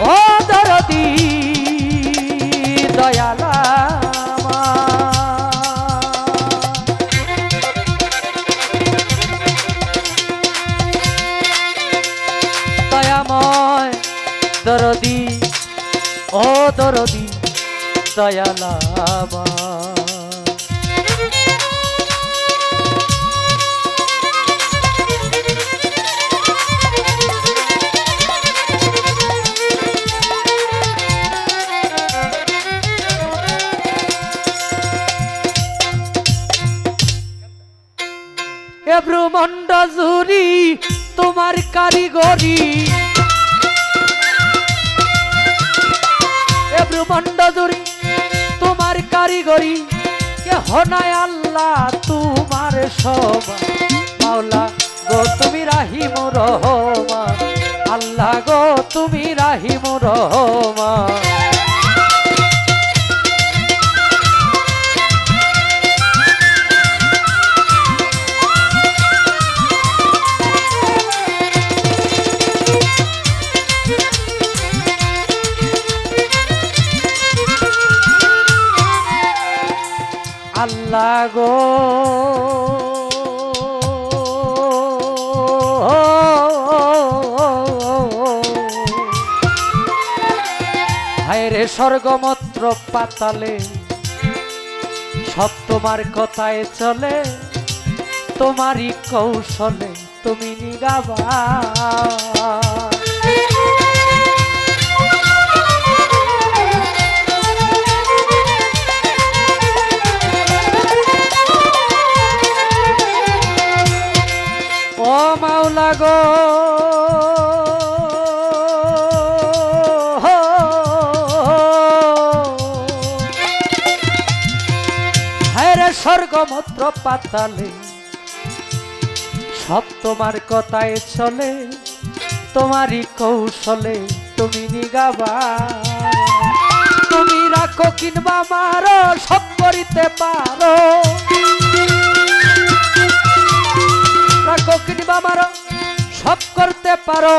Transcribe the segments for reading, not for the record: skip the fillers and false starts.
ও দরদি দয়ালা দয়াময় দরদি ও দরদি দয়ালা ব্রহ্মাণ্ড জুড়ি তোমার কারিগরি ব্রহ্মাণ্ড জুড়ি তোমার কারিগরি কেহ নাই আল্লাহ তোমার সবা মাওলা গো তুমি রাহিম রহমান আল্লাহ গো তুমি রাহিম রহমান আল্লাহ গো হায়রে স্বর্গমত্র পাতালে সব তোমার কথায় চলে তোমারই কৌশলে তুমি নিগাবা ও মাওলা গো হায়রে স্বর্গমত্র পাতালে সব তোমার কথায় চলে তোমারই কৌশলে তুমি নিগাবা তুমি রাখো কিংবা মারো সব করিতে পারো রাখো কিংবা মারো সব করতে পারো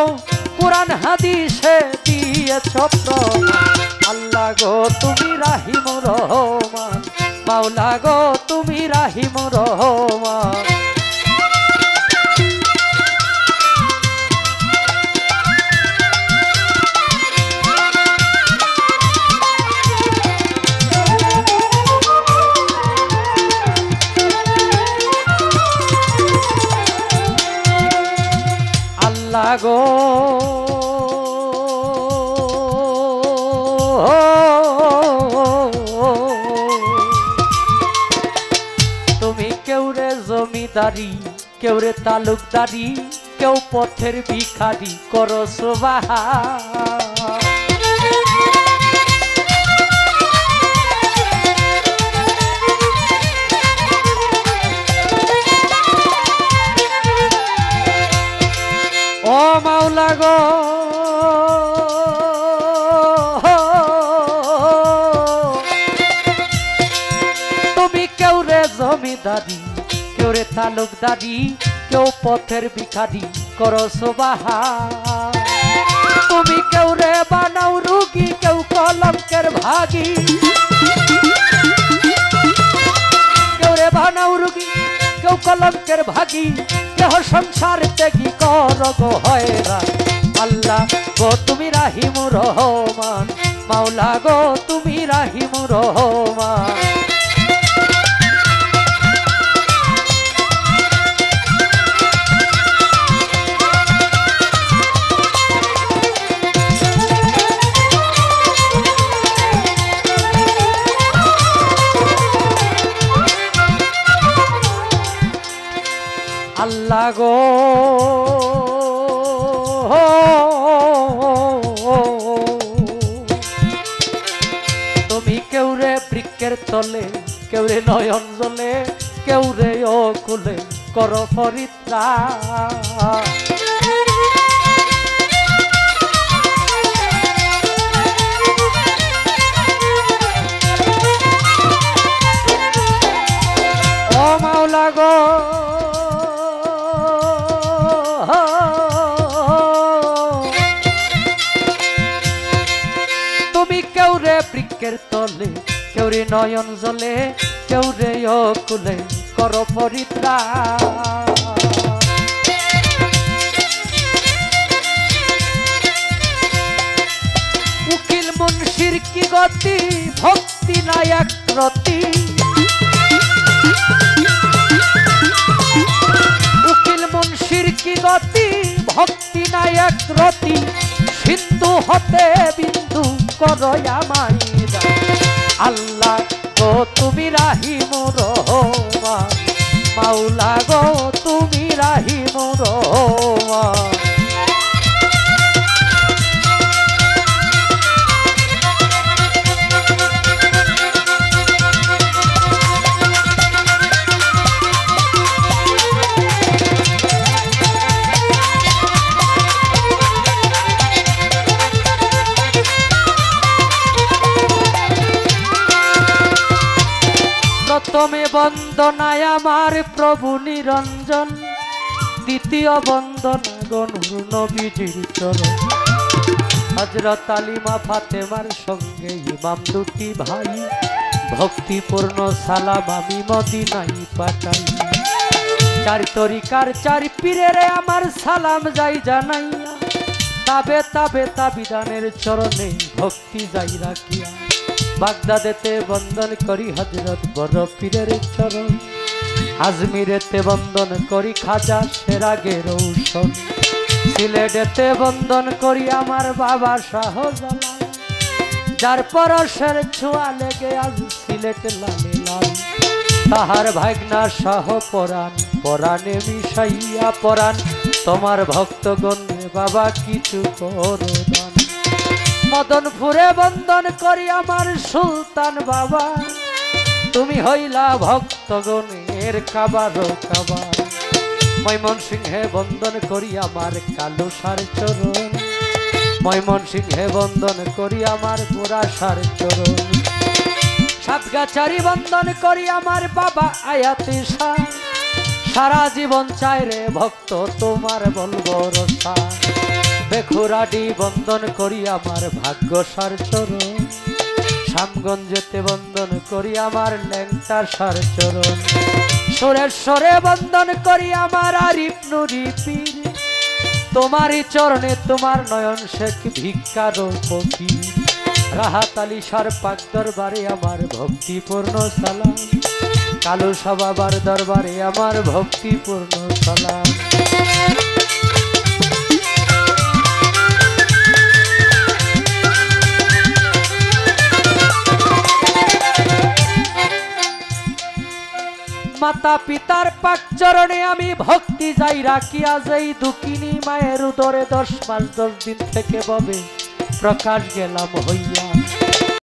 কুরআন হাদিসে দিয়েছ আল্লাহ গো তুমি রাহিম রহমান মাওলা গো তুমি রাহিম রহমান আল্লাহ গো তুমি কেউ রে জমিদারি কেউ রে তালুকদারি কেউ পথের ভিখারি করো সুবহান ও মাওলা গো তুমি কেউ রে জমিদারি কেউ রে তালুকদারি কেউ পথের ভিখারি করো সুবহান তুমি কেউ রে বানাও রুগী কেউ কলঙ্কের ভাগী কেউ রে বানাও রুগী কেউ কলঙ্কের ভাগী কেহ সংসার ত্যাগী কর গো হয়রান আল্লাহ গো তুমি রাহিম রহমান মাওলা গো তুমি রাহিম রহমান আল্লাহ গো তুমি কেউ রে বৃক্ষের তলে কেউ রে নয়ন জলে কেউ রে অকুলে কর পরিত্রাণ ও মাওলা গো তুমি কেউ রে বৃক্ষের তলে, কেউ রে নয়ন জলে, কেউ রে অকুলে করো পরিত্রাণ। উকিল মুন্সির কি গতি, ভক্তি নাই এক রতি। উকিল মুন্সির কি গতি, ভক্তি নাই এক রতি। সিন্ধু হতে বিন্দু করো আমায় আল্লাহ গো তুমি রাহিমুর রহমান, মাওলা গো তুমি রাহিমুর রহমান। প্রথমে বন্দনায় আমার প্রভু নিরঞ্জন, দ্বিতীয় বন্দনা গনুর নবীজির চরণ। হযরত আলিমা ফাতেমার সঙ্গে ইমাম দুটি ভাই, ভক্তিপূর্ণ সালাম আমি মদিনায় পাঠাই। চার তরিকার চার পীরের আমার সালাম যাই জানাইয়া, তাবে তাবে তাবিদানের চরণে ভক্তি যাই রাখিয়া। বাগদাদেতে বন্দন করি হযরত বড় পীরের চরণ, আজমিরেতে বন্দন করি খাজা সেরাগে রৌশন, সিলেটেতে বন্দন করি আমার বাবা শাহজালাল, যার পরশের ছোঁয়া লেগে আজ সিলেট লালে লাল। তাহার ভাগনা শাহ পরাণ, পরাণে মিশাইয়া পরাণ, তোমার ভক্তগণে বাবা কিছু করো দান। মদনপুরে বন্দন করি আমার সুলতান বাবা, তুমি হইলা ভক্তগণের কাবারো কাবা। ময়মনসিংহে বন্দন করি আমার কালুসার চরণ, ময়মনসিংহে বন্দন করি আমার গোরাসার চরণ। সাতগাছারি বন্দন করি আমার বাবা আয়াতি শাহ, সারা জীবন চাই রে ভক্ত তোমার বলবো রসা। বেখুরাডি বন্দন করি আমার ভাগ্যসার চরণ, শ্যামগঞ্জেতে বন্দন করি আমার ল্যাংটার সার চরণ। সুরেশ্বরে বন্দন করি আমার আরিফ নুরি পীর, তোমারই চরণে তোমার নয়ন শেখ ভিক্ষার ফকির। রাহাত আলী সার পাক দরবারে আমার ভক্তিপূর্ণ সালাম, কালুসা বাবার দরবারে আমার ভক্তিপূর্ণ সালাম। মাতা পিতার পাক চরণে আমি ভক্তি যাই রাখিয়া, যেই দুঃখিনী মায়ের উদরে 10 মাস 10 দিন থেকে ববে প্রকাশ গেলাম হইয়া।